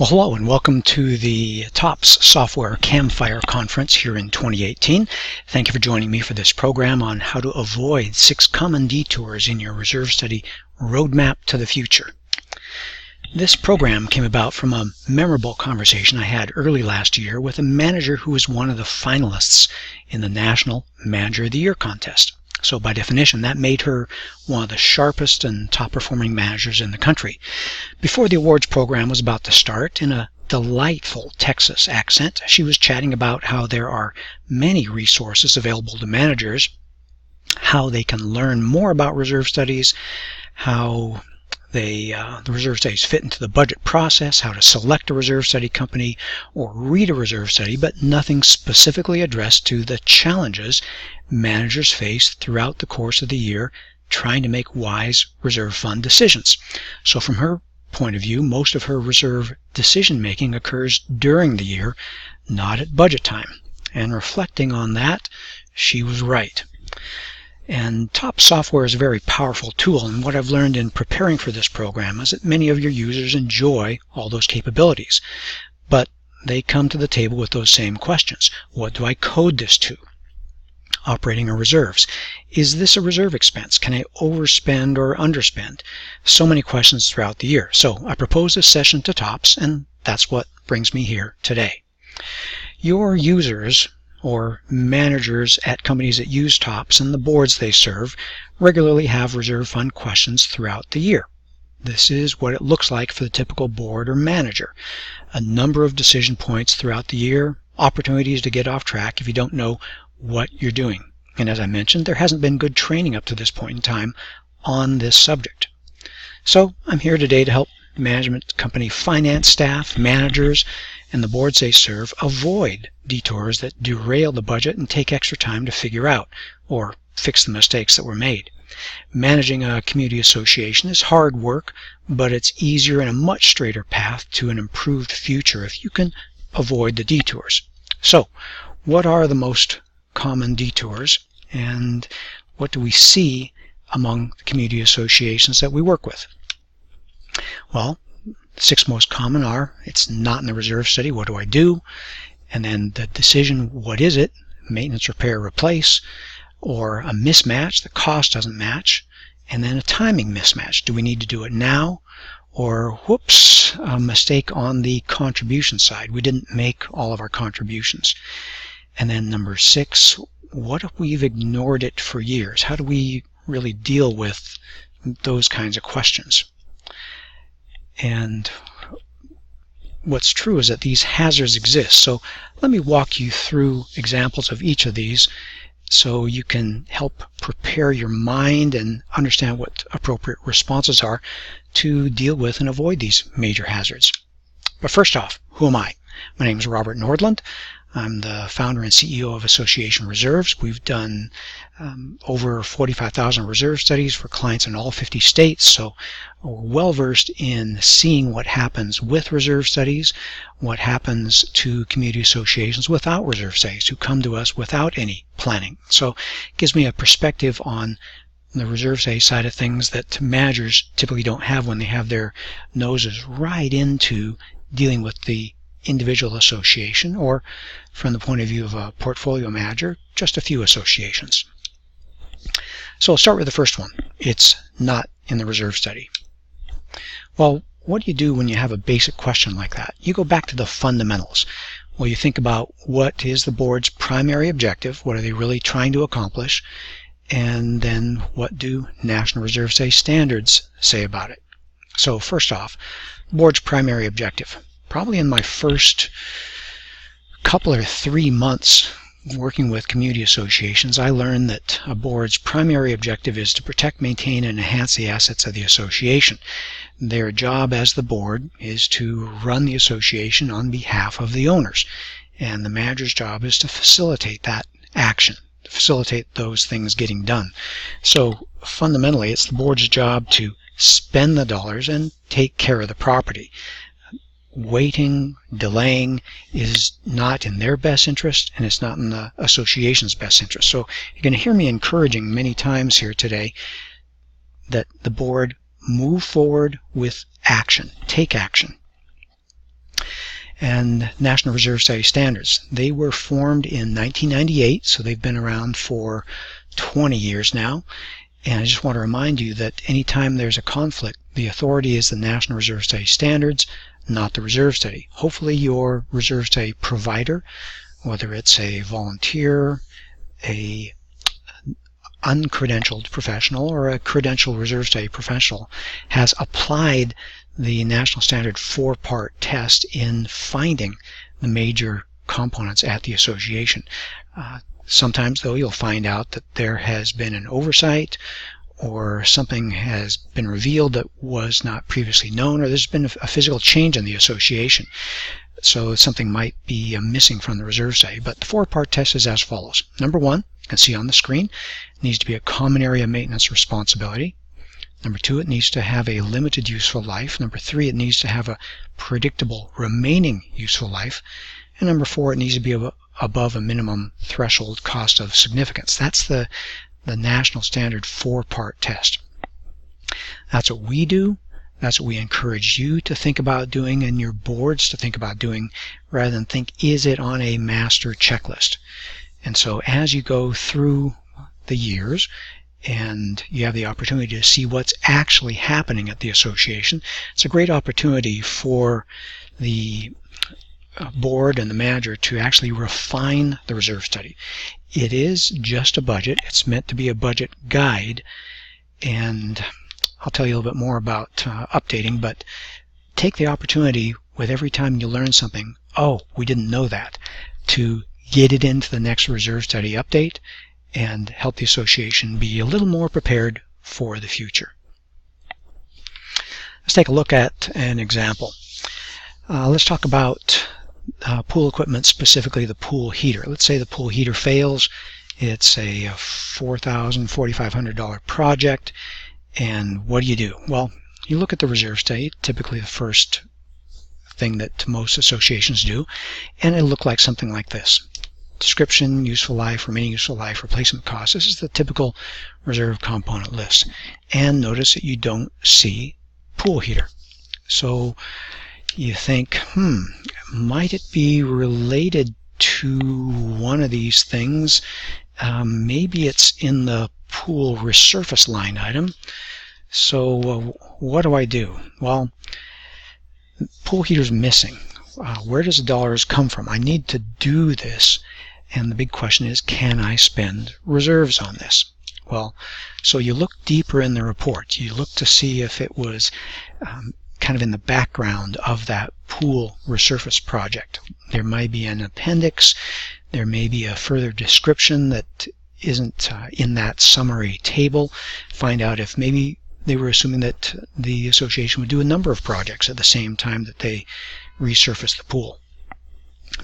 Well, hello and welcome to the TOPS Software Campfire Conference here in 2018. Thank you for joining me for this program on how to avoid 6 common detours in your reserve study roadmap to the future. This program came about from a memorable conversation I had early last year with a manager who was one of the finalists in the National Manager of the Year contest. So by definition, that made her one of the sharpest and top-performing managers in the country. Before the awards program was about to start, in a delightful Texas accent, she was chatting about how there are many resources available to managers, how they can learn more about reserve studies, how the reserve studies fit into the budget process, how to select a reserve study company or read a reserve study, but nothing specifically addressed to the challenges managers face throughout the course of the year trying to make wise reserve fund decisions. So from her point of view, most of her reserve decision making occurs during the year, not at budget time. And reflecting on that, she was right. And TOPS software is a very powerful tool, and what I've learned in preparing for this program is that many of your users enjoy all those capabilities, but they come to the table with those same questions. What do I code this to? Operating or reserves? Is this a reserve expense? Can I overspend or underspend? So many questions throughout the year. So I propose this session to TOPS, and that's what brings me here today. Your users or managers at companies that use TOPS and the boards they serve regularly have reserve fund questions throughout the year. This is what it looks like for the typical board or manager. A number of decision points throughout the year, opportunities to get off track if you don't know what you're doing. And as I mentioned, there hasn't been good training up to this point in time on this subject. So I'm here today to help management company finance staff, managers, and the boards they serve avoid detours that derail the budget and take extra time to figure out or fix the mistakes that were made. Managing a community association is hard work, but it's easier and a much straighter path to an improved future if you can avoid the detours. So, what are the most common detours, and what do we see among the community associations that we work with? Well, 6 most common are, it's not in the reserve study, what do I do? And then the decision, what is it? Maintenance, repair, replace, or a mismatch, the cost doesn't match, and then a timing mismatch. Do we need to do it now? Or, whoops, a mistake on the contribution side. We didn't make all of our contributions. And then number 6, what if we've ignored it for years? How do we really deal with those kinds of questions? And what's true is that these hazards exist. So let me walk you through examples of each of these so you can help prepare your mind and understand what appropriate responses are to deal with and avoid these major hazards. But first off, who am I? My name is Robert Nordland. I'm the founder and CEO of Association Reserves. We've done over 45,000 reserve studies for clients in all 50 states, so we're well versed in seeing what happens with reserve studies, what happens to community associations without reserve studies, who come to us without any planning. So it gives me a perspective on the reserve study side of things that managers typically don't have when they have their noses right into dealing with the individual association, or from the point of view of a portfolio manager, just a few associations. So I'll start with the first one. It's not in the reserve study. Well, what do you do when you have a basic question like that? You go back to the fundamentals. Well, you think about what is the board's primary objective, what are they really trying to accomplish, and then what do National Reserve Study standards say about it? So first off, board's primary objective. Probably in my first couple or 3 months working with community associations, I learned that a board's primary objective is to protect, maintain, and enhance the assets of the association. Their job as the board is to run the association on behalf of the owners, and the manager's job is to facilitate that action, to facilitate those things getting done. So fundamentally, it's the board's job to spend the dollars and take care of the property. Waiting, delaying is not in their best interest, and it's not in the association's best interest. So you're going to hear me encouraging many times here today that the board move forward with action, take action. And National Reserve Study Standards. They were formed in 1998, so they've been around for 20 years now. And I just want to remind you that anytime there's a conflict, the authority is the National Reserve Study Standards, not the Reserve Study. Hopefully your Reserve Study provider, whether it's a volunteer, a uncredentialed professional, or a credentialed Reserve Study professional, has applied the National Standard 4-part test in finding the major components at the association. Sometimes, though, you'll find out that there has been an oversight, or something has been revealed that was not previously known, or there's been a physical change in the association. So something might be missing from the Reserve Study. But the 4-part test is as follows. Number 1, you can see on the screen, it needs to be a common area maintenance responsibility. Number 2, it needs to have a limited useful life. Number 3, it needs to have a predictable remaining useful life. And number 4, it needs to be above a minimum threshold cost of significance. That's the National Standard 4-part test. That's what we do. That's what we encourage you to think about doing and your boards to think about doing, rather than think, is it on a master checklist? And so as you go through the years, and you have the opportunity to see what's actually happening at the association, it's a great opportunity for the board and the manager to actually refine the Reserve Study. It is just a budget. It's meant to be a budget guide, and I'll tell you a little bit more about updating, but take the opportunity with every time you learn something, oh, we didn't know that, to get it into the next Reserve Study update and help the association be a little more prepared for the future. Let's take a look at an example. Let's talk about pool equipment, specifically the pool heater. Let's say the pool heater fails. It's a $4,000, $4,500 project, and what do? Well, you look at the Reserve Study, typically the first thing that most associations do, and it'll look like something like this. Description, useful life, remaining useful life, replacement cost. This is the typical reserve component list. And notice that you don't see pool heater. So you think, might it be related to one of these things? Maybe it's in the pool resurface line item. So what do? Well, pool heater's missing. Where does the dollars come from? I need to do this. And the big question is, can I spend reserves on this? Well, so you look deeper in the report. You look to see if it was kind of in the background of that pool resurface project. There might be an appendix. There may be a further description that isn't in that summary table. Find out if maybe they were assuming that the association would do a number of projects at the same time that they resurface the pool.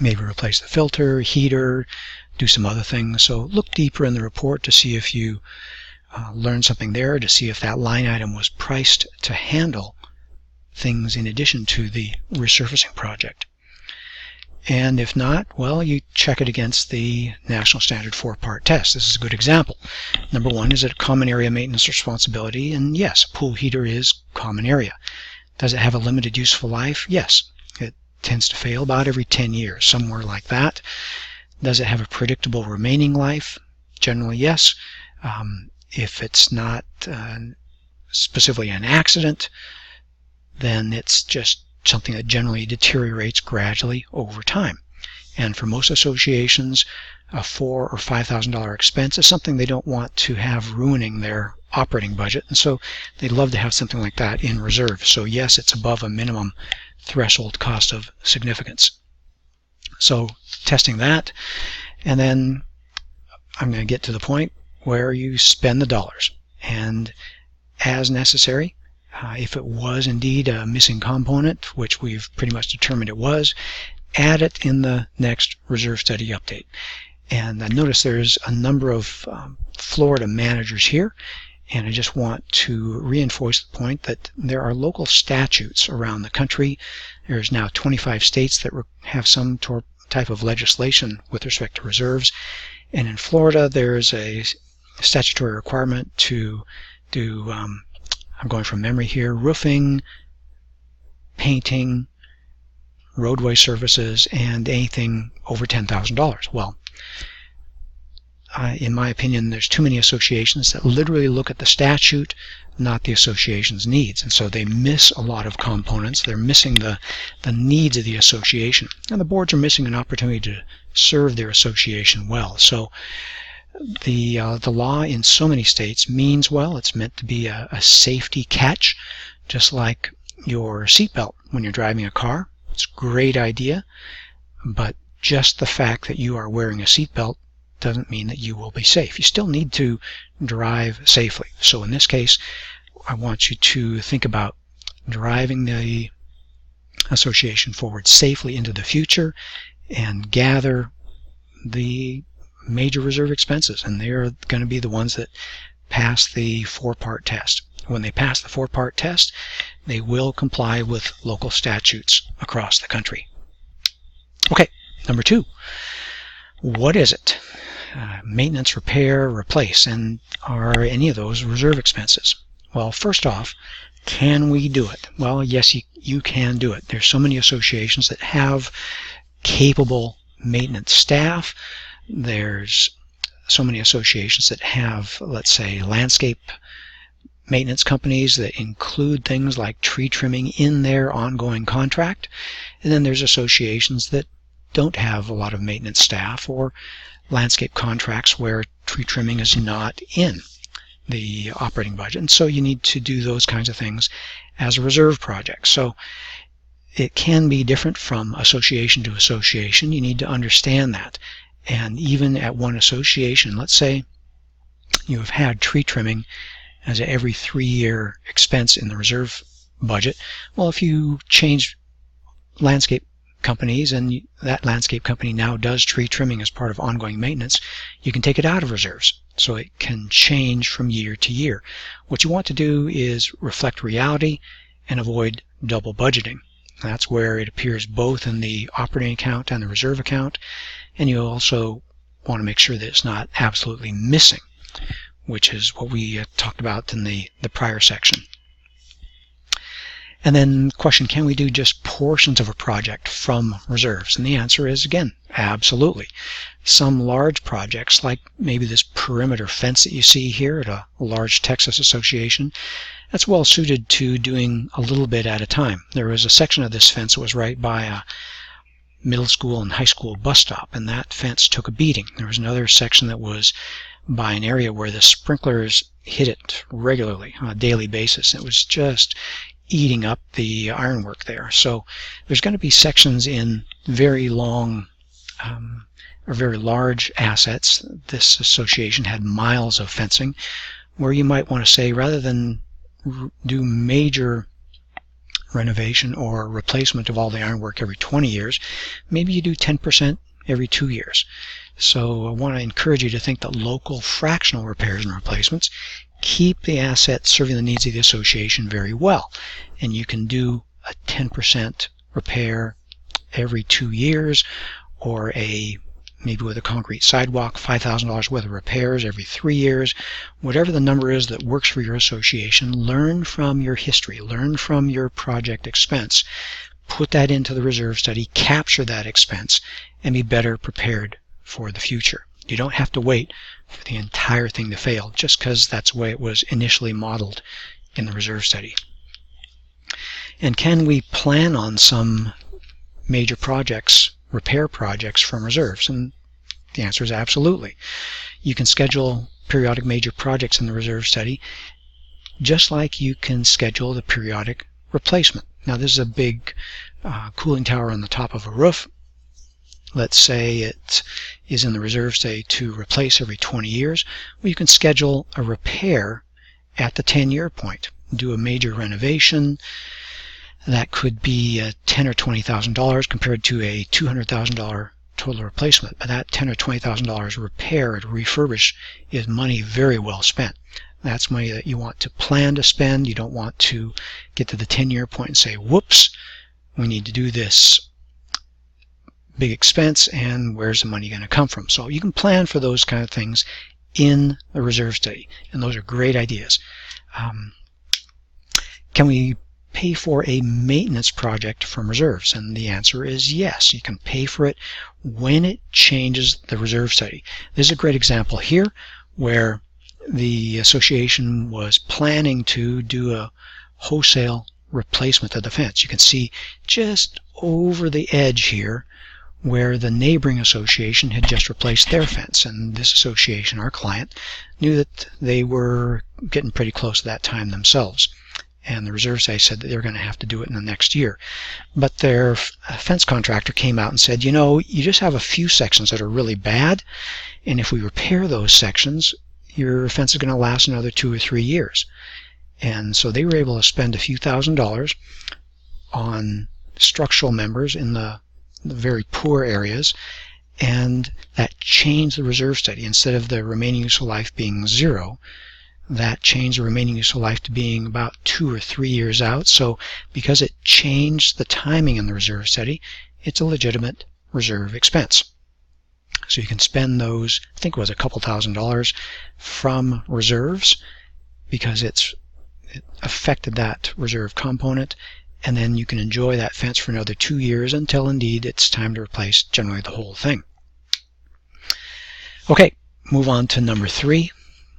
Maybe replace the filter, heater, do some other things. So look deeper in the report to see if you learn something there, to see if that line item was priced to handle things in addition to the resurfacing project. And if not, well, you check it against the National Standard 4-part test. This is a good example. Number 1, is it a common area maintenance responsibility? And yes, a pool heater is common area. Does it have a limited useful life? Yes. It tends to fail about every 10 years, somewhere like that. Does it have a predictable remaining life? Generally, yes. If it's not specifically an accident, then it's just something that generally deteriorates gradually over time. And for most associations, a $4,000 or $5,000 expense is something they don't want to have ruining their operating budget, and so they'd love to have something like that in reserve. So yes, it's above a minimum threshold cost of significance. So testing that, and then I'm going to get to the point where you spend the dollars, and as necessary, if it was indeed a missing component, which we've pretty much determined it was, add it in the next Reserve Study update. And I notice there's a number of Florida managers here, and I just want to reinforce the point that there are local statutes around the country. There's now 25 states that have some type of legislation with respect to reserves, and in Florida there's a statutory requirement to do, I'm going from memory here, roofing, painting, roadway services, and anything over $10,000. Well, in my opinion, there's too many associations that literally look at the statute, not the association's needs. And so they miss a lot of components. They're missing the needs of the association. And the boards are missing an opportunity to serve their association well. So the law in so many states means well. It's meant to be a safety catch, just like your seatbelt when you're driving a car. It's a great idea, but just the fact that you are wearing a seatbelt doesn't mean that you will be safe. You still need to drive safely. So in this case, I want you to think about driving the association forward safely into the future and gather the major reserve expenses, and they're going to be the ones that pass the 4-part test. When they pass the 4-part test, they will comply with local statutes across the country. Okay, number 2. What is it? Maintenance, repair, replace, and are any of those reserve expenses? Well, first off, can we do it? Well, yes, you can do it. There's so many associations that have capable maintenance staff. There's so many associations that have, let's say, landscape maintenance companies that include things like tree trimming in their ongoing contract. And then there's associations that don't have a lot of maintenance staff or landscape contracts where tree trimming is not in the operating budget. And so you need to do those kinds of things as a reserve project. So it can be different from association to association. You need to understand that. And even at one association, let's say you have had tree trimming as an every 3-year expense in the reserve budget. Well, if you change landscape companies and that landscape company now does tree trimming as part of ongoing maintenance, you can take it out of reserves. So it can change from year to year. What you want to do is reflect reality and avoid double budgeting. That's where it appears both in the operating account and the reserve account. And you also want to make sure that it's not absolutely missing, which is what we talked about in the prior section. And then question, can we do just portions of a project from reserves? And the answer is, again, absolutely. Some large projects, like maybe this perimeter fence that you see here at a large Texas association, that's well suited to doing a little bit at a time. There was a section of this fence that was right by a middle school and high school bus stop, and that fence took a beating. There was another section that was by an area where the sprinklers hit it regularly on a daily basis. It was just eating up the ironwork there. So there's going to be sections in very long or very large assets. This association had miles of fencing where you might want to say, rather than do major renovation or replacement of all the ironwork every 20 years, maybe you do 10% every 2 years. So I want to encourage you to think that local fractional repairs and replacements keep the asset serving the needs of the association very well. And you can do a 10% repair every 2 years, or maybe with a concrete sidewalk, $5,000 worth of repairs every 3 years. Whatever the number is that works for your association, learn from your history, learn from your project expense, put that into the reserve study, capture that expense, and be better prepared for the future. You don't have to wait for the entire thing to fail just because that's the way it was initially modeled in the reserve study. And can we plan on some major projects, repair projects from reserves? And the answer is absolutely. You can schedule periodic major projects in the reserve study just like you can schedule the periodic replacement. Now this is a big cooling tower on the top of a roof. Let's say it is in the reserve study to replace every 20 years. Well, you can schedule a repair at the 10-year point. Do a major renovation. That could be $10,000 or $20,000 compared to a $200,000 total replacement. But that $10,000 or $20,000 repair and refurbish is money very well spent. That's money that you want to plan to spend. You don't want to get to the 10-year point and say, whoops, we need to do this big expense, and where's the money going to come from? So you can plan for those kind of things in the reserve study, and those are great ideas. Can we pay for a maintenance project from reserves? And the answer is yes. You can pay for it when it changes the reserve study. This is a great example here where the association was planning to do a wholesale replacement of the fence. You can see just over the edge here where the neighboring association had just replaced their fence, and this association, our client, knew that they were getting pretty close to that time themselves, and the reserve study said that they were going to have to do it in the next year. But their fence contractor came out and said, you know, you just have a few sections that are really bad, and if we repair those sections, your fence is going to last another 2 or 3 years. And so they were able to spend a few $1,000s on structural members in the very poor areas, and that changed the reserve study. Instead of the remaining useful life being 0, that changed the remaining useful life to being about 2 or 3 years out. So because it changed the timing in the reserve study, it's a legitimate reserve expense. So you can spend those, I think it was a couple $1,000s from reserves because it affected that reserve component, and then you can enjoy that fence for another 2 years until indeed it's time to replace generally the whole thing. Okay, move on to number 3.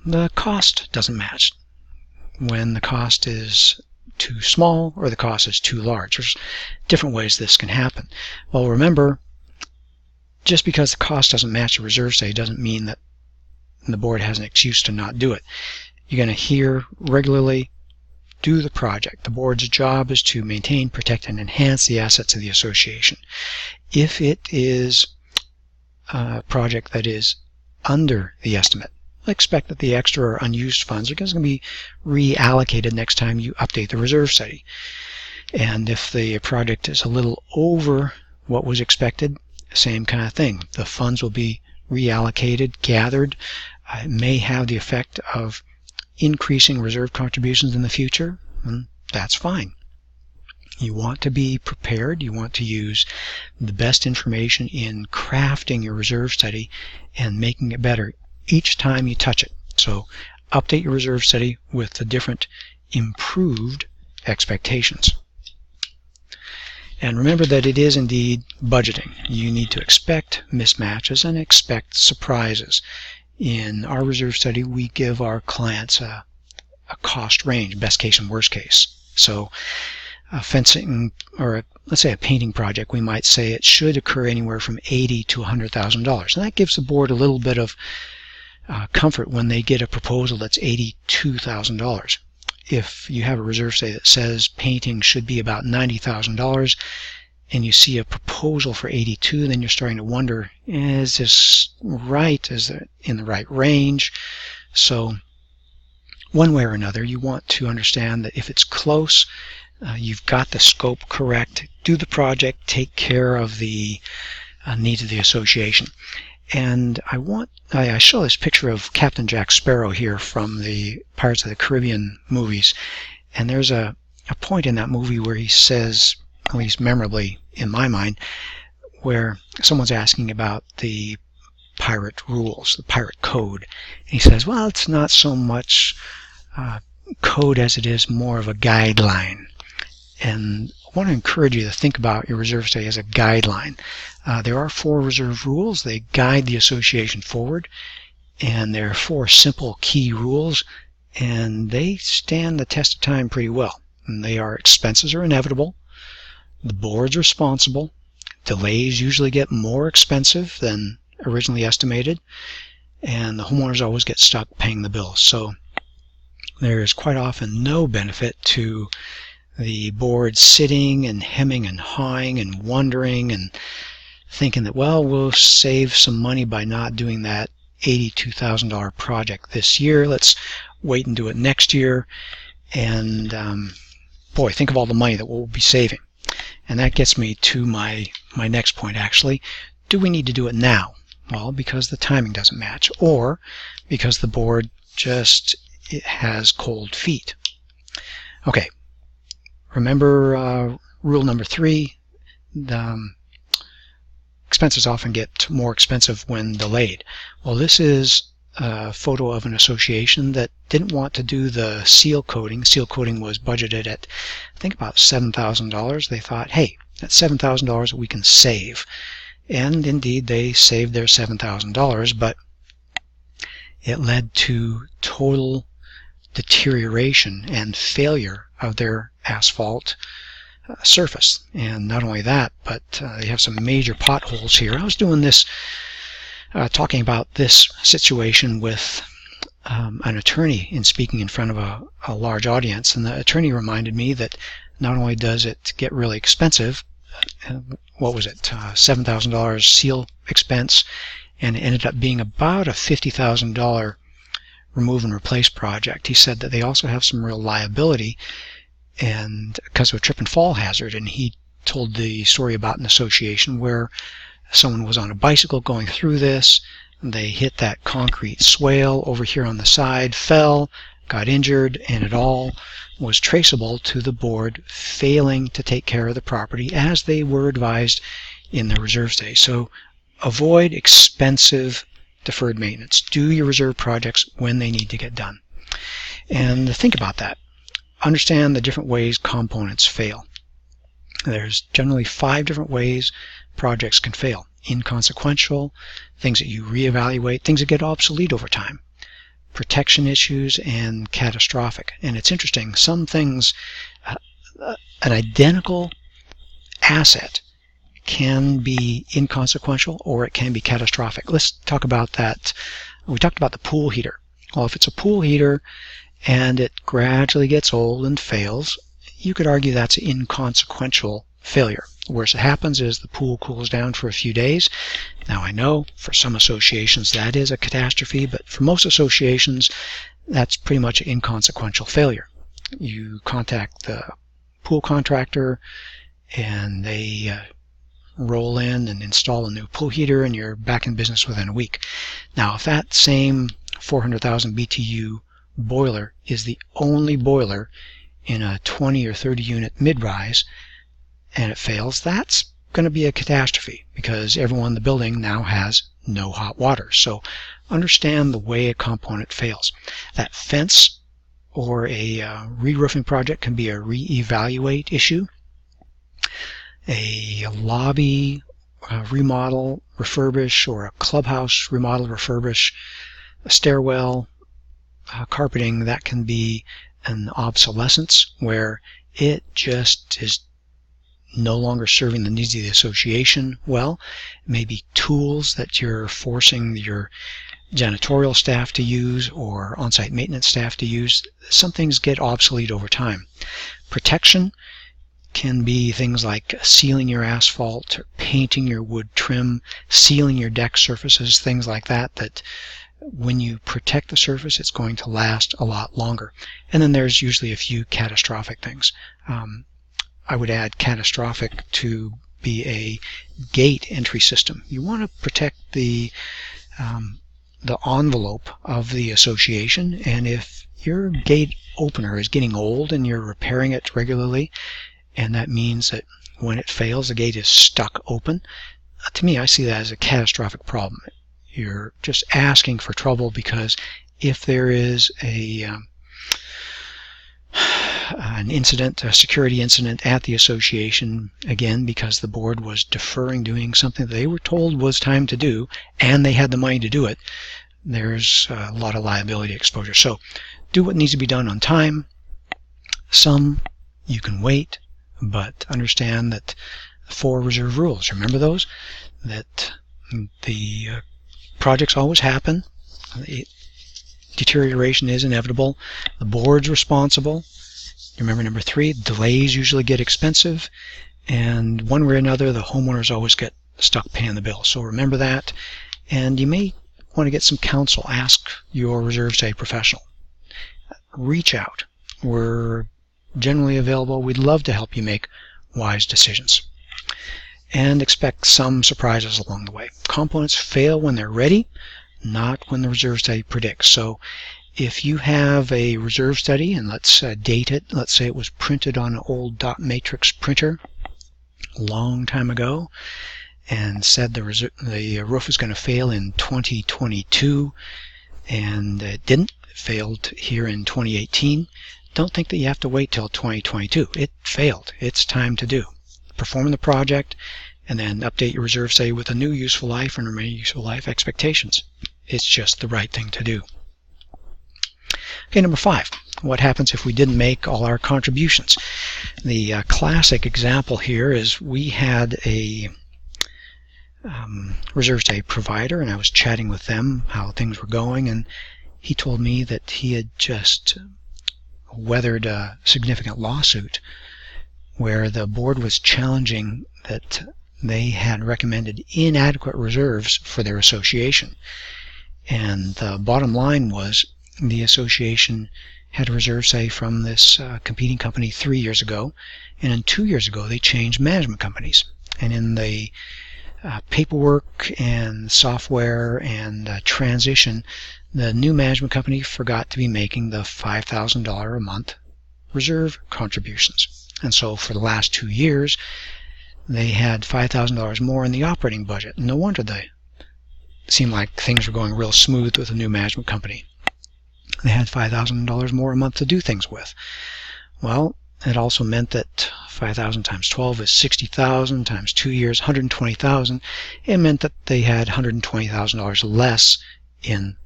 The cost doesn't match. When the cost is too small or the cost is too large. There's different ways this can happen. Well, remember, just because the cost doesn't match the reserve study doesn't mean that the board has an excuse to not do it. You're going to hear regularly, do the project. The board's job is to maintain, protect, and enhance the assets of the association. If it is a project that is under the estimate, expect that the extra or unused funds are going to be reallocated next time you update the reserve study. And if the project is a little over what was expected, same kind of thing. The funds will be reallocated, gathered. It may have the effect of increasing reserve contributions in the future, and that's fine. You want to be prepared. You want to use the best information in crafting your reserve study and making it better each time you touch it. So update your reserve study with the different improved expectations. And remember that it is indeed budgeting. You need to expect mismatches and expect surprises. In our reserve study, we give our clients a cost range, best case and worst case. So a fencing, or let's say a painting project, we might say it should occur anywhere from $80,000 to $100,000. And that gives the board a little bit of comfort when they get a proposal that's $82,000. If you have a reserve study that says painting should be about $90,000 and you see a proposal for $82,000, then you're starting to wonder, is this right? Is it in the right range? So one way or another, you want to understand that if it's close, you've got the scope correct, do the project, take care of the needs of the association. And I show this picture of Captain Jack Sparrow here from the Pirates of the Caribbean movies. And there's a point in that movie where he says, at least memorably in my mind, where someone's asking about the pirate rules, the pirate code. And he says, well, it's not so much code as it is more of a guideline. And I want to encourage you to think about your reserve study as a guideline. There are 4 reserve rules. They guide the association forward. And there are 4 simple key rules. And they stand the test of time pretty well. And they are: expenses are inevitable. The board's responsible. Delays usually get more expensive than originally estimated. And the homeowners always get stuck paying the bills. So there is quite often no benefit to the board sitting and hemming and hawing and wondering and thinking that, well, we'll save some money by not doing that $82,000 project this year. Let's wait and do it next year. And boy, think of all the money that we'll be saving. And that gets me to my next point, actually. Do we need to do it now? Well, because the timing doesn't match, or because the board just has cold feet. Okay. Remember rule number 3, the expenses often get more expensive when delayed. Well, this is a photo of an association that didn't want to do the seal coating. Seal coating was budgeted at, I think, about $7,000. They thought, hey, that's $7,000 that we can save. And indeed, they saved their $7,000, but it led to total deterioration and failure of their asphalt surface. And not only that, but they have some major potholes here. I was doing this, talking about this situation with an attorney and speaking in front of a large audience, and the attorney reminded me that not only does it get really expensive, what was it, $7,000 seal expense, and it ended up being about a $50,000 remove and replace project. He said that they also have some real liability and because of a trip and fall hazard, and he told the story about an association where someone was on a bicycle going through this. They hit that concrete swale over here on the side, fell, got injured, and it all was traceable to the board failing to take care of the property as they were advised in the reserve study. So avoid expensive deferred maintenance. Do your reserve projects when they need to get done. And think about that. Understand the different ways components fail. There's generally 5 different ways projects can fail. Inconsequential, things that you reevaluate, things that get obsolete over time, protection issues, and catastrophic. And it's interesting, some things, an identical asset can be inconsequential or it can be catastrophic. Let's talk about that. We talked about the pool heater. Well, if it's a pool heater and it gradually gets old and fails, you could argue that's an inconsequential failure. The worst that happens is the pool cools down for a few days. Now I know for some associations that is a catastrophe, but for most associations that's pretty much an inconsequential failure. You contact the pool contractor and they roll in and install a new pool heater and you're back in business within a week. Now if that same 400,000 BTU boiler is the only boiler in a 20 or 30 unit mid-rise and it fails, that's going to be a catastrophe because everyone in the building now has no hot water. So understand the way a component fails. That fence or a re-roofing project can be a re-evaluate issue. A lobby remodel, refurbish, or a clubhouse remodel, refurbish, a stairwell, carpeting, that can be an obsolescence where it just is no longer serving the needs of the association well. Maybe tools that you're forcing your janitorial staff to use or on-site maintenance staff to use. Some things get obsolete over time. Protection can be things like sealing your asphalt, or painting your wood trim, sealing your deck surfaces, things like that, that when you protect the surface, it's going to last a lot longer. And then there's usually a few catastrophic things. I would add catastrophic to be a gate entry system. You want to protect the envelope of the association, and if your gate opener is getting old and you're repairing it regularly, and that means that when it fails, the gate is stuck open, to me, I see that as a catastrophic problem. You're just asking for trouble because if there is an incident, a security incident at the association, again, because the board was deferring doing something they were told was time to do, and they had the money to do it, there's a lot of liability exposure. So do what needs to be done on time. Some you can wait, but understand that the 4 reserve rules, remember those? That the projects always happen. Deterioration is inevitable. The board's responsible. Remember number 3, delays usually get expensive, and one way or another the homeowners always get stuck paying the bill. So remember that, and you may want to get some counsel. Ask your reserve study professional. Reach out. We're generally available. We'd love to help you make wise decisions. And expect some surprises along the way. Components fail when they're ready, not when the reserve study predicts. So if you have a reserve study, and let's date it, let's say it was printed on an old dot matrix printer a long time ago, and said the roof is going to fail in 2022, and it didn't. It failed here in 2018. Don't think that you have to wait till 2022. It failed. It's time to do. Perform the project and then update your reserve study with a new useful life and remaining useful life expectations. It's just the right thing to do. Okay, number 5. What happens if we didn't make all our contributions? The classic example here is we had a reserve study provider, and I was chatting with them how things were going, and he told me that he had just weathered a significant lawsuit where the board was challenging that they had recommended inadequate reserves for their association. And the bottom line was the association had a reserve study from this competing company 3 years ago, and then 2 years ago they changed management companies. And in the paperwork and software and transition, the new management company forgot to be making the $5,000 a month reserve contributions. And so for the last 2 years, they had $5,000 more in the operating budget. No wonder they seemed like things were going real smooth with the new management company. They had $5,000 more a month to do things with. Well, it also meant that 5,000 times 12 is 60,000 times 2 years, 120,000. It meant that they had $120,000 less in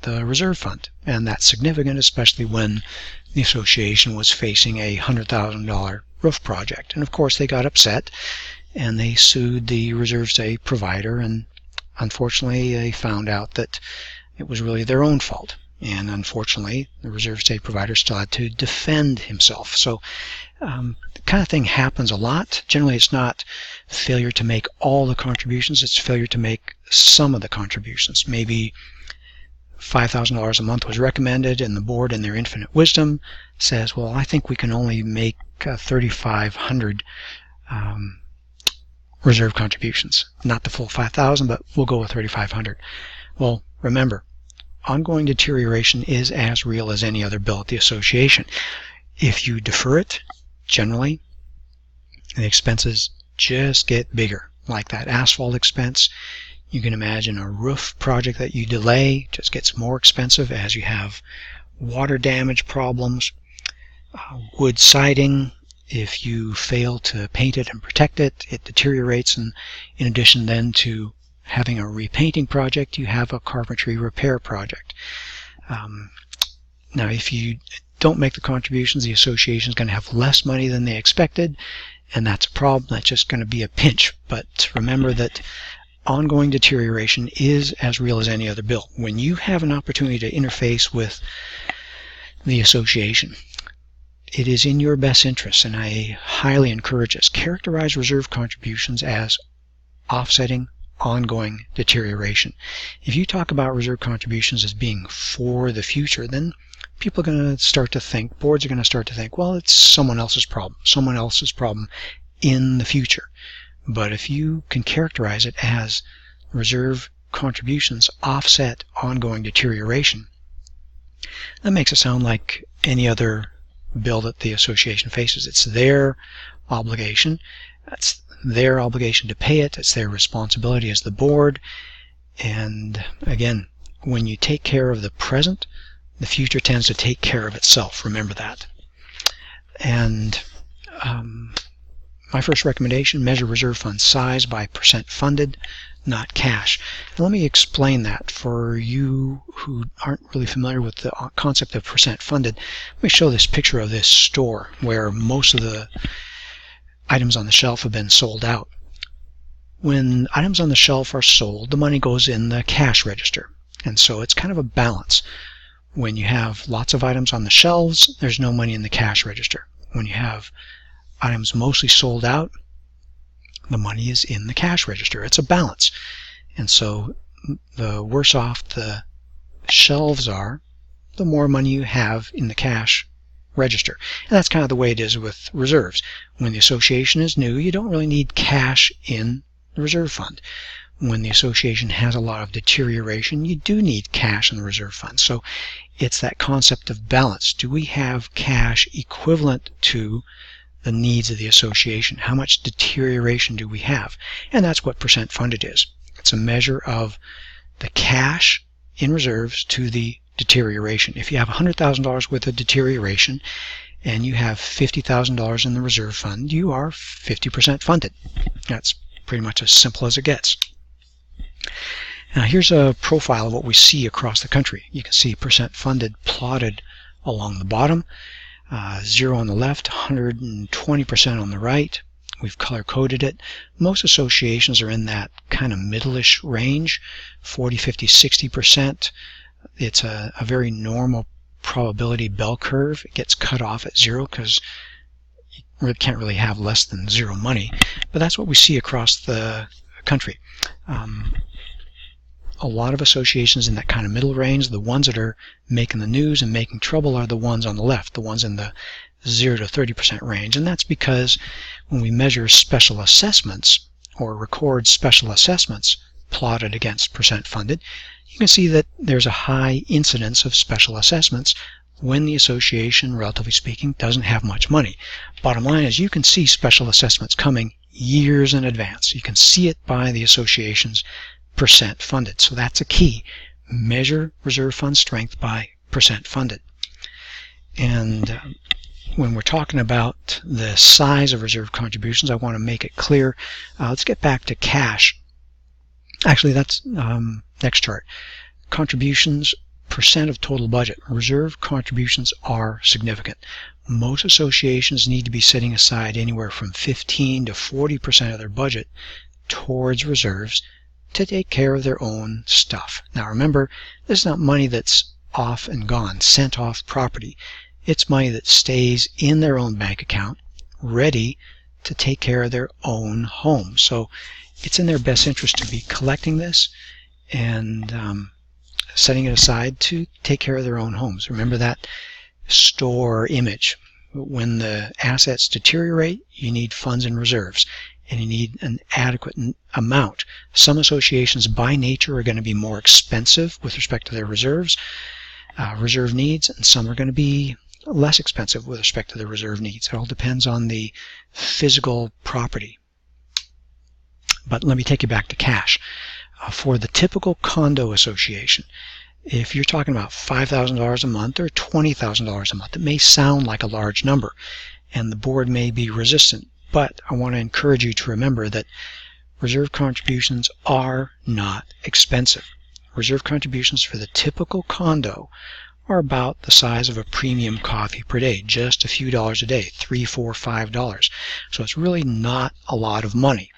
the reserve fund, and that's significant, especially when the association was facing a $100,000 roof project. And of course they got upset and they sued the reserve study provider, and unfortunately they found out that it was really their own fault. And unfortunately the reserve study provider still had to defend himself. So the kind of thing happens a lot. Generally it's not failure to make all the contributions, it's failure to make some of the contributions. Maybe $5,000 a month was recommended, and the board in their infinite wisdom says, well, I think we can only make 3,500 reserve contributions. Not the full 5,000, but we'll go with 3,500. Well, remember, ongoing deterioration is as real as any other bill at the association. If you defer it, generally, the expenses just get bigger. Like that asphalt expense, you can imagine a roof project that you delay just gets more expensive as you have water damage problems. Wood siding, if you fail to paint it and protect it, it deteriorates, and in addition then to having a repainting project, you have a carpentry repair project. Now if you don't make the contributions, the association is going to have less money than they expected, and that's a problem. That's just going to be a pinch. But remember that ongoing deterioration is as real as any other bill. When you have an opportunity to interface with the association, it is in your best interest, and I highly encourage us, characterize reserve contributions as offsetting ongoing deterioration. If you talk about reserve contributions as being for the future, then people are going to start to think, boards are going to start to think, well, it's someone else's problem in the future. But if you can characterize it as reserve contributions offset ongoing deterioration, that makes it sound like any other bill that the association faces. It's their obligation. It's their obligation to pay it. It's their responsibility as the board. And again, when you take care of the present, the future tends to take care of itself. Remember that. And my first recommendation, measure reserve fund size by percent funded, not cash. Now, let me explain that for you who aren't really familiar with the concept of percent funded. Let me show this picture of this store where most of the items on the shelf have been sold out. When items on the shelf are sold, the money goes in the cash register. And so it's kind of a balance. When you have lots of items on the shelves, there's no money in the cash register. When you have items mostly sold out, the money is in the cash register. It's a balance. And so the worse off the shelves are, the more money you have in the cash register. And that's kind of the way it is with reserves. When the association is new, you don't really need cash in the reserve fund. When the association has a lot of deterioration, you do need cash in the reserve fund. So it's that concept of balance. Do we have cash equivalent to the needs of the association? How much deterioration do we have? And that's what percent funded is. It's a measure of the cash in reserves to the deterioration. If you have $100,000 worth of deterioration and you have $50,000 in the reserve fund, you are 50% funded. That's pretty much as simple as it gets. Now here's a profile of what we see across the country. You can see percent funded plotted along the bottom, 0 on the left, 120% on the right. We've color-coded it. Most associations are in that kind of middle-ish range, 40, 50, 60%. It's a very normal probability bell curve. It gets cut off at 0 because you can't really have less than 0 money. But that's what we see across the country. A lot of associations in that kind of middle range. The ones that are making the news and making trouble are the ones on the left, the ones in the 0 to 30% range. And that's because when we measure special assessments or record special assessments plotted against percent funded, you can see that there's a high incidence of special assessments when the association, relatively speaking, doesn't have much money. Bottom line is you can see special assessments coming years in advance. You can see it by the association's percent funded. So that's a key. Measure reserve fund strength by percent funded. And when we're talking about the size of reserve contributions, I want to make it clear. Let's get back to cash. Actually, that's next chart. Contributions, percent of total budget. Reserve contributions are significant. Most associations need to be setting aside anywhere from 15 to 40% of their budget towards reserves to take care of their own stuff. Now remember, this is not money that's off and gone, sent off property. It's money that stays in their own bank account, ready to take care of their own home. So it's in their best interest to be collecting this and setting it aside to take care of their own homes. Remember that store image. When the assets deteriorate, you need funds and reserves, and you need an adequate amount. Some associations by nature are going to be more expensive with respect to their reserve needs, and some are going to be less expensive with respect to their reserve needs. It all depends on the physical property. But let me take you back to cash. For the typical condo association, if you're talking about $5,000 a month or $20,000 a month, it may sound like a large number, and the board may be resistant. But I want to encourage you to remember that reserve contributions are not expensive. Reserve contributions for the typical condo are about the size of a premium coffee per day, just a few dollars a day, $3, $4, $5. So it's really not a lot of money.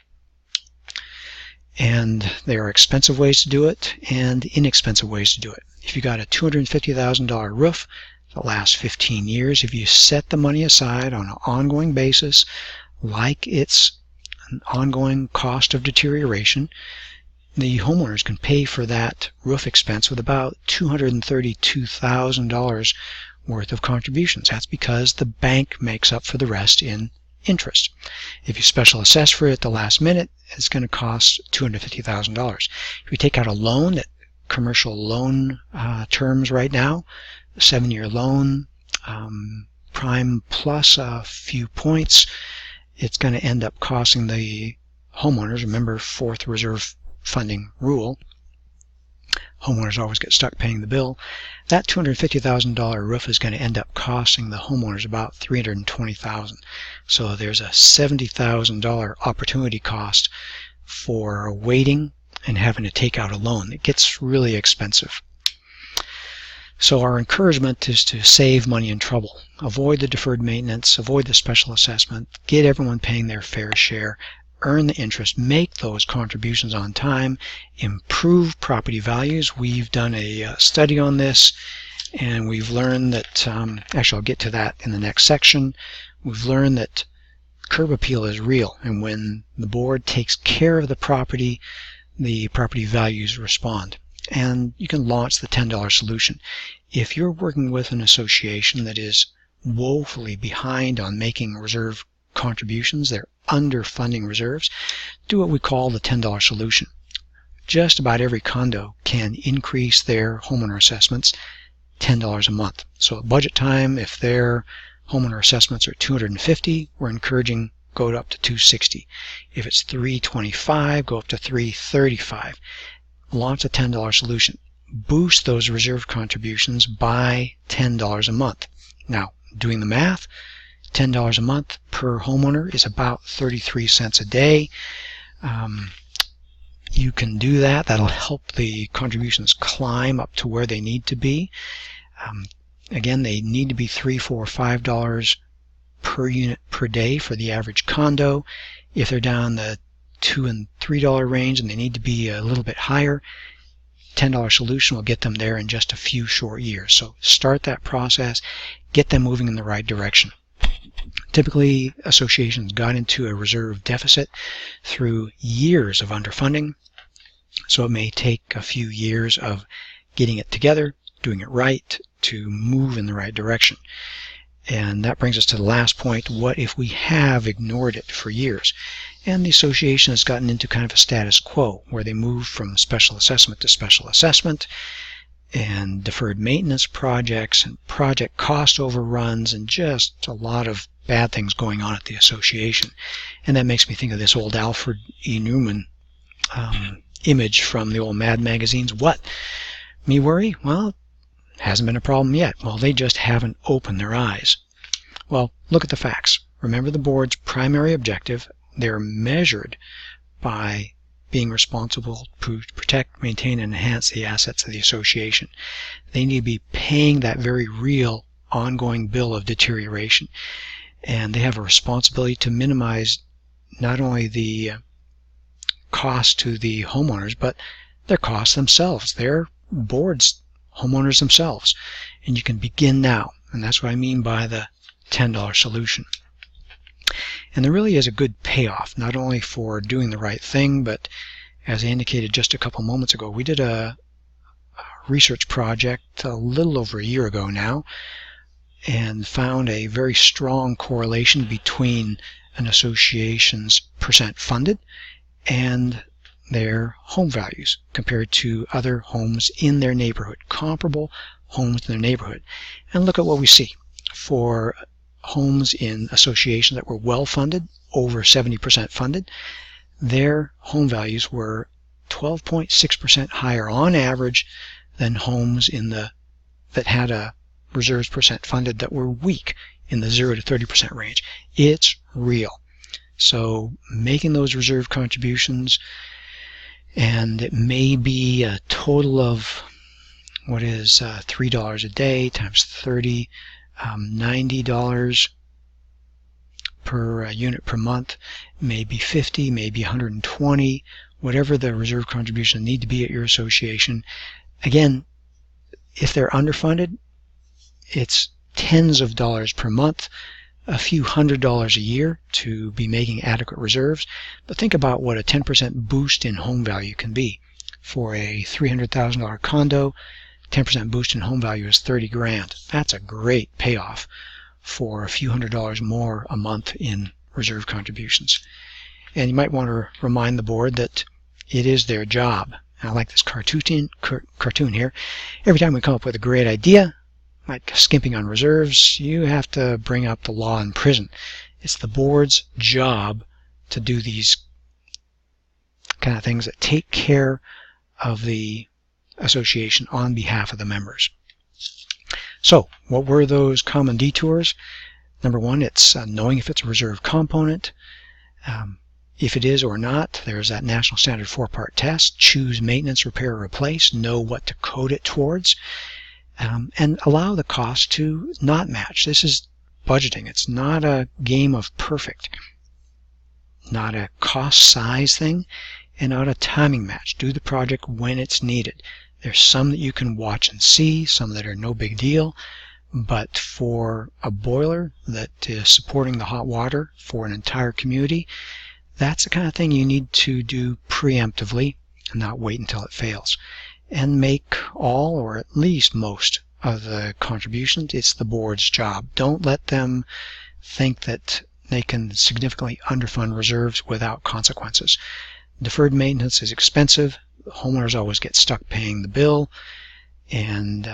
And there are expensive ways to do it and inexpensive ways to do it. If you got a $250,000 roof that lasts 15 years, if you set the money aside on an ongoing basis, like it's an ongoing cost of deterioration, the homeowners can pay for that roof expense with about $232,000 worth of contributions. That's because the bank makes up for the rest in interest. If you special assess for it at the last minute, it's going to cost $250,000. If you take out a loan at commercial loan terms right now, a 7-year loan, prime plus a few points, it's going to end up costing the homeowners, remember fourth reserve funding rule, homeowners always get stuck paying the bill. That $250,000 roof is going to end up costing the homeowners about $320,000. So there's a $70,000 opportunity cost for waiting and having to take out a loan. It gets really expensive. So our encouragement is to save money in trouble. Avoid the deferred maintenance, avoid the special assessment, get everyone paying their fair share, earn the interest, make those contributions on time, improve property values. We've done a study on this, and we've learned that, actually I'll get to that in the next section, we've learned that curb appeal is real, and when the board takes care of the property values respond. And you can launch the $10 solution. If you're working with an association that is woefully behind on making reserve contributions, they're underfunding reserves, do what we call the $10 solution. Just about every condo can increase their homeowner assessments $10 a month. So at budget time, if their homeowner assessments are $250, we're encouraging go up to $260. If it's $325, go up to $335. Launch a $10 solution. boost those reserve contributions by $10 a month. Now, doing the math, $10 a month per homeowner is about 33 cents a day. You can do that. That'll help the contributions climb up to where they need to be. Again, they need to be $3, $4, $5 per unit per day for the average condo. If they're down the $2 and $3 range and they need to be a little bit higher, $10 solution will get them there in just a few short years. So start that process, get them moving in the right direction. Typically, associations got into a reserve deficit through years of underfunding, so it may take a few years of getting it together, doing it right, to move in the right direction. And that brings us to the last point. What if we have ignored it for years? And the association has gotten into kind of a status quo, where they move from special assessment to special assessment, and deferred maintenance projects and project cost overruns, and just a lot of bad things going on at the association. And that makes me think of this old Alfred Newman image from the old Mad magazines. What? Me worry? Well, hasn't been a problem yet. Well, they just haven't opened their eyes. Well, look at the facts. Remember the board's primary objective. They're measured by being responsible to protect, maintain, and enhance the assets of the association. They need to be paying that very real ongoing bill of deterioration. And they have a responsibility to minimize not only the cost to the homeowners, but their costs themselves. Their boards, homeowners themselves. And you can begin now. And that's what I mean by the $10 solution. And there really is a good payoff, not only for doing the right thing, but as I indicated just a couple moments ago, we did a research project a little over a year ago now, and found a very strong correlation between an association's percent funded and their home values compared to other homes in their neighborhood, comparable homes in their neighborhood. And look at what we see. For homes in associations that were well funded, over 70% funded, their home values were 12.6% higher on average than homes that had a reserves percent funded that were weak, in the 0 to 30% range. It's real. So making those reserve contributions, and it may be a total of what is $3 a day times 30, $90 per unit per month, maybe 50, maybe 120, whatever the reserve contribution need to be at your association. Again, if they're underfunded, it's tens of dollars per month, a few $100s a year to be making adequate reserves. But think about what a 10% boost in home value can be. For a $300,000 condo, 10% boost in home value is 30 grand. That's a great payoff for a few $100s more a month in reserve contributions. And you might want to remind the board that it is their job. And I like this cartoon here. Every time we come up with a great idea, like skimping on reserves, you have to bring up the law in prison. It's the board's job to do these kind of things that take care of the association on behalf of the members. So, what were those common detours? Number one, it's knowing if it's a reserve component. If it is or not, there's that national standard 4-part test. Choose maintenance, repair, or replace. Know what to code it towards. And allow the cost to not match. This is budgeting. It's not a game of perfect. Not a cost size thing, and not a timing match. Do the project when it's needed. There's some that you can watch and see, some that are no big deal, but for a boiler that is supporting the hot water for an entire community, that's the kind of thing you need to do preemptively and not wait until it fails. And make all, or at least most, of the contributions. It's the board's job. Don't let them think that they can significantly underfund reserves without consequences. Deferred maintenance is expensive. Homeowners always get stuck paying the bill, and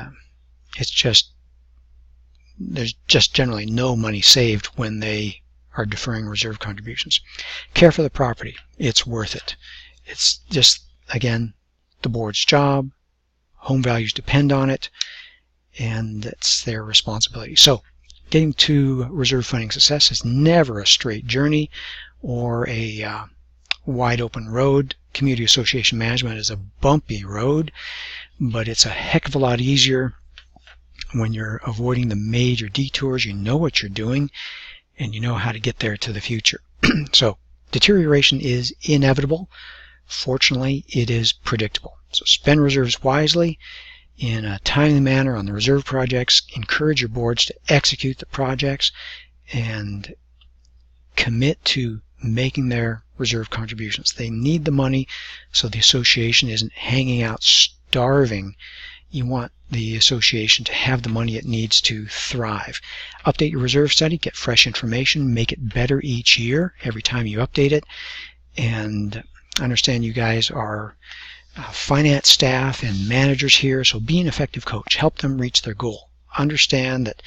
there's just generally no money saved when they are deferring reserve contributions. Care for the property. It's worth it. It's just, again, the board's job. home values depend on it, and it's their responsibility. So getting to reserve funding success is never a straight journey or a wide open road. Community association management is a bumpy road, but it's a heck of a lot easier when you're avoiding the major detours. You know what you're doing, and you know how to get there to the future. So deterioration is inevitable. Fortunately, it is predictable. So spend reserves wisely in a timely manner on the reserve projects. Encourage your boards to execute the projects and commit to making their reserve contributions. They need the money, so the association isn't hanging out starving. You want the association to have the money it needs to thrive. Update your reserve study, get fresh information, make it better each year, every time you update it. And I understand you guys are finance staff and managers here, so be an effective coach. Help them reach their goal. Understand that,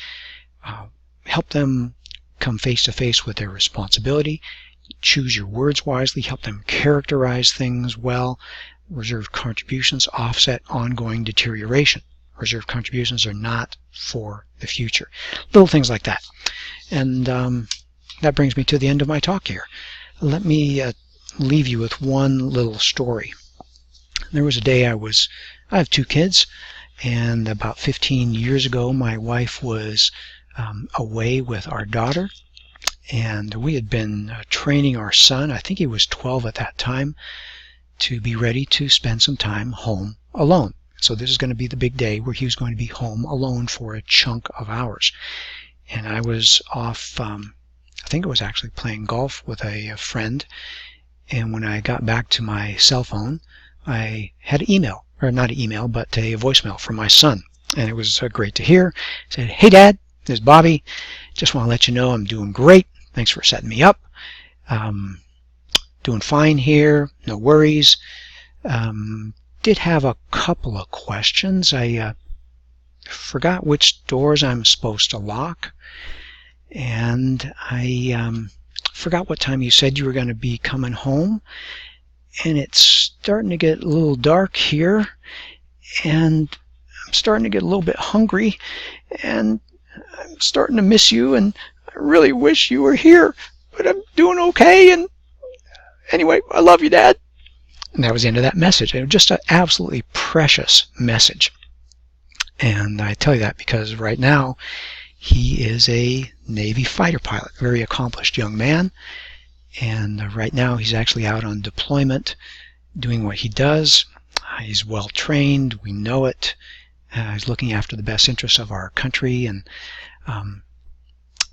help them come face to face with their responsibility. Choose your words wisely. Help them characterize things well. Reserve contributions offset ongoing deterioration. Reserve contributions are not for the future. Little things like that. And that brings me to the end of my talk here. Let me leave you with one little story. There was a day I have 2 kids, and about 15 years ago my wife was away with our daughter, and we had been training our son, I think he was 12 at that time, to be ready to spend some time home alone. So this is going to be the big day where he was going to be home alone for a chunk of hours. And I was off, I think it was actually playing golf with a friend, and when I got back to my cell phone, I had an email, or not an email, but a voicemail from my son. And it was great to hear. It said, "Hey Dad, this is Bobby. Just want to let you know I'm doing great. Thanks for setting me up. Doing fine here, no worries. Did have a couple of questions. I forgot which doors I'm supposed to lock, and I forgot what time you said you were going to be coming home, and it's starting to get a little dark here, and I'm starting to get a little bit hungry, and I'm starting to miss you, and I really wish you were here, but I'm doing okay, and anyway, I love you, Dad." And that was the end of that message. It was just an absolutely precious message. And I tell you that because right now he is a Navy fighter pilot, a very accomplished young man. And right now he's actually out on deployment doing what he does. He's well trained. We know it. He's looking after the best interests of our country. And I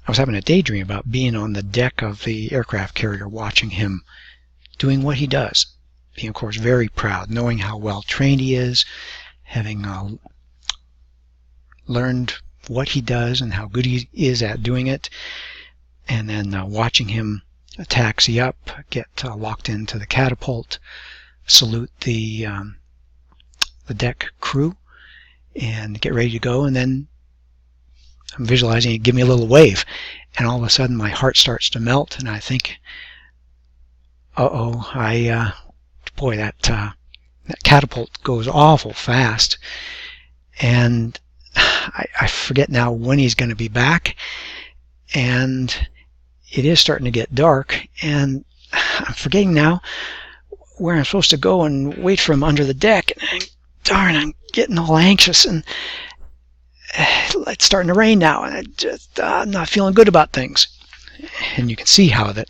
was having a daydream about being on the deck of the aircraft carrier watching him doing what he does. Being, of course, very proud, knowing how well trained he is, having learned what he does and how good he is at doing it, and then watching him taxi up, get locked into the catapult, salute the deck crew, and get ready to go, and then I'm visualizing it give me a little wave, and all of a sudden my heart starts to melt, and I think, uh-oh, boy, that catapult goes awful fast, and I forget now when he's going to be back, and it is starting to get dark, and I'm forgetting now where I'm supposed to go and wait for him under the deck, and darn, I'm getting all anxious, and it's starting to rain now, and I just I'm not feeling good about things. And you can see how that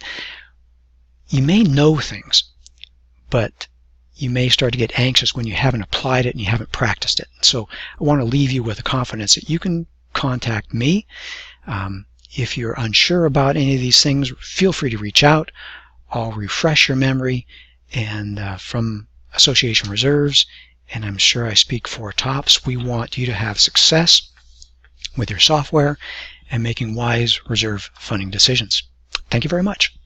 you may know things, but you may start to get anxious when you haven't applied it and you haven't practiced it. So I want to leave you with the confidence that you can contact me. If you're unsure about any of these things, feel free to reach out. I'll refresh your memory, and from Association Reserves, and I'm sure I speak for TOPS, we want you to have success with your software and making wise reserve funding decisions. Thank you very much.